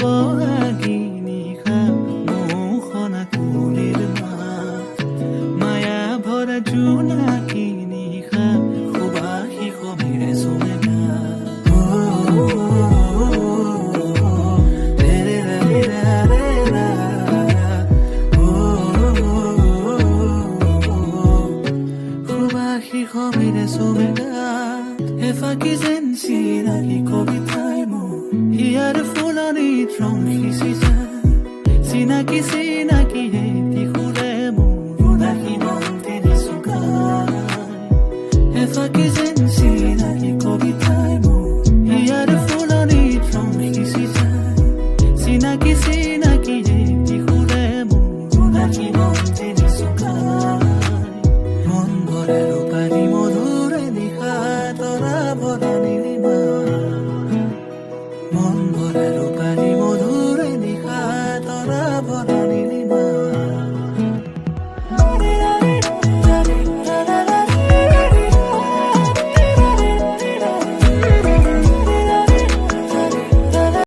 বহাগী নিশা মোহনা কুলিৰ মাত মায়া ভৰা জোনাকী নিশা সুবাসী সমীৰে চুমেগা সুবাসী সমীৰে চুমেগা এফাকি যেন চিনাকি কবিতাই মোৰ হিয়াৰ ফুলনিত ৰং সিঁচি যায় চিনাকি চিনাকি হেতি সুৰে মোৰ উদাসী মন তেনে চুকাই এফাকি যেন চিনাকি কবিতাই মোৰ হিয়াৰ ফুলনিত ৰং সিঁচি যায় চিনাকি চিনাকি হেতি সুৰে মোৰ উদাসী মন তেনে চুকাই মন ভৰে ৰূপালী মধুৰে নিশা তৰা ভৰা নীলিমা মন ভৰে ৰূপালী